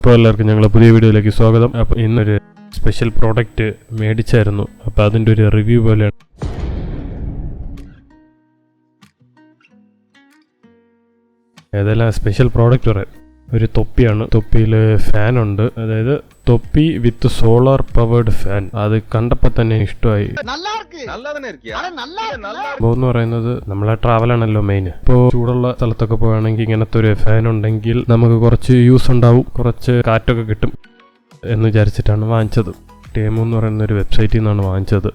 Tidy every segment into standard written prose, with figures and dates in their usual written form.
അപ്പോൾ എല്ലാവർക്കും ഞങ്ങളുടെ പുതിയ വീഡിയോയിലേക്ക് സ്വാഗതം. അപ്പോൾ ഇന്നൊരു സ്പെഷ്യൽ പ്രോഡക്റ്റ് മേടിച്ചായിരുന്നു. അപ്പോൾ അതിൻ്റെ ഒരു റിവ്യൂ പോലെയാണ്. ഏതെല്ലാം സ്പെഷ്യൽ പ്രോഡക്റ്റ് പറയാം. ഒരു തൊപ്പിയാണ്. തൊപ്പിയിൽ ഫാനുണ്ട്. അതായത് തൊപ്പി വിത്ത് സോളാർ പവേർഡ് ഫാൻ. അത് കണ്ടപ്പോൾ തന്നെ ഇഷ്ടമായി. എന്ന് പറയുന്നത് നമ്മളെ ട്രാവലാണല്ലോ മെയിൻ. ഇപ്പോൾ ചൂടുള്ള സ്ഥലത്തൊക്കെ പോവുകയാണെങ്കിൽ ഇങ്ങനത്തെ ഒരു ഫാൻ ഉണ്ടെങ്കിൽ നമുക്ക് കുറച്ച് യൂസ് ഉണ്ടാവും, കുറച്ച് കാറ്റൊക്കെ കിട്ടും എന്ന് വിചാരിച്ചിട്ടാണ് വാങ്ങിച്ചത്. ടേമോ എന്ന് പറയുന്ന ഒരു വെബ്സൈറ്റിൽ നിന്നാണ് വാങ്ങിച്ചത്.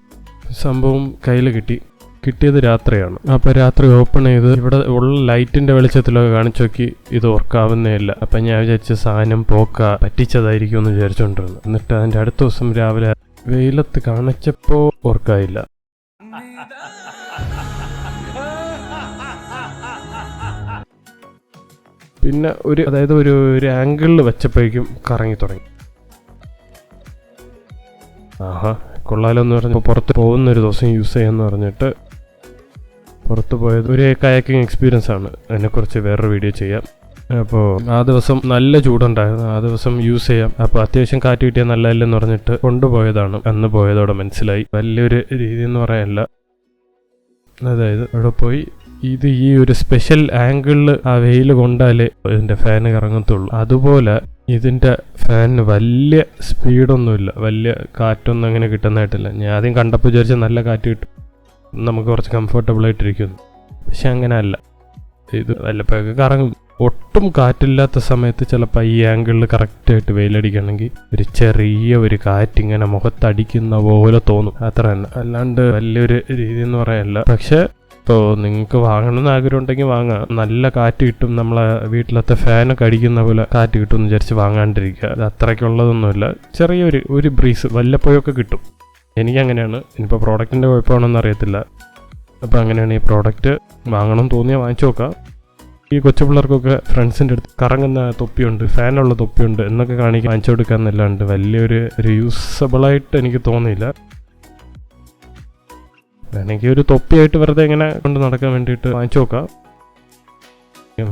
സംഭവം കയ്യിൽ കിട്ടിയത് രാത്രിയാണ്. അപ്പോൾ രാത്രി ഓപ്പൺ ചെയ്ത് ഇവിടെ ഉള്ള ലൈറ്റിന്റെ വെളിച്ചത്തിലൊക്കെ കാണിച്ചു നോക്കി, ഇത് വർക്കാവുന്നേ ഇല്ല. അപ്പം ഞാൻ വിചാരിച്ച സാധനം പറ്റിച്ചതായിരിക്കും എന്ന് വിചാരിച്ചുകൊണ്ടിരുന്നു. എന്നിട്ട് അതിൻ്റെ അടുത്ത ദിവസം രാവിലെ വെയിലത്ത് കാണിച്ചപ്പോൾ വർക്കായില്ല. പിന്നെ ഒരു ആംഗിളിൽ വെച്ചപ്പോഴേക്കും കറങ്ങി തുടങ്ങി. ആഹാ കൊള്ളാലോ എന്ന് പറഞ്ഞപ്പോൾ പുറത്ത് പോകുന്നൊരു ദിവസം യൂസ് ചെയ്യാമെന്ന് പറഞ്ഞിട്ട് പുറത്ത് പോയത് ഒരു കയാക്കിങ് എക്സ്പീരിയൻസ് ആണ്. അതിനെക്കുറിച്ച് വേറൊരു വീഡിയോ ചെയ്യാം. അപ്പോൾ ആ ദിവസം നല്ല ചൂടുണ്ടായിരുന്നു. ആ ദിവസം യൂസ് ചെയ്യാം. അപ്പോൾ അത്യാവശ്യം കാറ്റ് കിട്ടിയാൽ നല്ലതല്ലെന്ന് പറഞ്ഞിട്ട് കൊണ്ടുപോയതാണ്. അന്ന് പോയതോടെ മനസ്സിലായി വലിയൊരു രീതി എന്ന് പറയാനില്ല. അതായത് അവിടെ പോയി ഈ ഒരു സ്പെഷ്യൽ ആംഗിളിൽ ആ വെയിൽ കൊണ്ടാലേ ഇതിൻ്റെ ഫാന് കറങ്ങത്തുള്ളൂ. അതുപോലെ ഇതിൻ്റെ ഫാനിന് വലിയ സ്പീഡൊന്നുമില്ല, വലിയ കാറ്റൊന്നും അങ്ങനെ കിട്ടുന്നതായിട്ടില്ല. ഞാൻ ആദ്യം കണ്ടപ്പോൾ വിചാരിച്ചാൽ നല്ല കാറ്റ് കിട്ടും, നമുക്ക് കുറച്ച് കംഫർട്ടബിൾ ആയിട്ടിരിക്കുന്നു. പക്ഷെ അങ്ങനെ അല്ല. ഇത് വല്ലപ്പോഴൊക്കെ കറങ്ങും. ഒട്ടും കാറ്റില്ലാത്ത സമയത്ത് ചിലപ്പോൾ ഈ ആംഗിളിൽ കറക്റ്റായിട്ട് വെയിലടിക്കണമെങ്കിൽ ഒരു ചെറിയ ഒരു കാറ്റിങ്ങനെ മുഖത്തടിക്കുന്ന പോലെ തോന്നും. അത്ര തന്നെ, അല്ലാണ്ട് വലിയൊരു രീതി എന്ന് പറയാനില്ല. പക്ഷെ ഇപ്പോൾ നിങ്ങൾക്ക് വാങ്ങണമെന്ന് ആഗ്രഹം ഉണ്ടെങ്കിൽ വാങ്ങാം. നല്ല കാറ്റ് കിട്ടും. നമ്മളെ വീട്ടിലത്തെ ഫാനൊക്കെ അടിക്കുന്ന പോലെ കാറ്റ് കിട്ടും എന്ന് വിചാരിച്ച് വാങ്ങാണ്ടിരിക്കുക. അത് അത്രയ്ക്കുള്ളതൊന്നുമില്ല. ചെറിയൊരു ബ്രീസ് വല്ലപ്പോഴൊക്കെ കിട്ടും. എനിക്കങ്ങനെയാണ്. ഇനിയിപ്പോൾ പ്രോഡക്റ്റിൻ്റെ കുഴപ്പമാണെന്ന് അറിയത്തില്ല. അപ്പോൾ അങ്ങനെയാണ് ഈ പ്രോഡക്റ്റ് വാങ്ങണം തോന്നിയാൽ വാങ്ങിച്ചു നോക്കാം. ഈ കൊച്ചു പിള്ളേർക്കൊക്കെ ഫ്രണ്ട്സിൻ്റെ അടുത്ത് കറങ്ങുന്ന തൊപ്പിയുണ്ട്, ഫാനുള്ള തൊപ്പിയുണ്ട് എന്നൊക്കെ കാണിക്കാൻ വാങ്ങിച്ചു കൊടുക്കാമെന്നല്ലാണ്ട് വലിയൊരു യൂസബിളായിട്ട് എനിക്ക് തോന്നിയില്ല. വേണമെങ്കിൽ ഒരു തൊപ്പിയായിട്ട് വെറുതെ ഇങ്ങനെ കൊണ്ട് നടക്കാൻ വേണ്ടിയിട്ട് വാങ്ങിച്ചു നോക്കാം.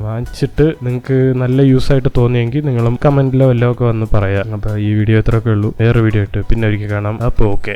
വാങ്ങിച്ചിട്ട് നിങ്ങൾക്ക് നല്ല യൂസായിട്ട് തോന്നിയെങ്കിൽ നിങ്ങളും കമൻറ്റിലോ വല്ലതും ഒക്കെ വന്ന് പറയാം. അപ്പോൾ ഈ വീഡിയോ ഇത്രയൊക്കെ ഉള്ളൂ. വേറെ വീഡിയോ ആയിട്ട് പിന്നെ ഒരിക്കൽ കാണാം. അപ്പോൾ ഓക്കെ.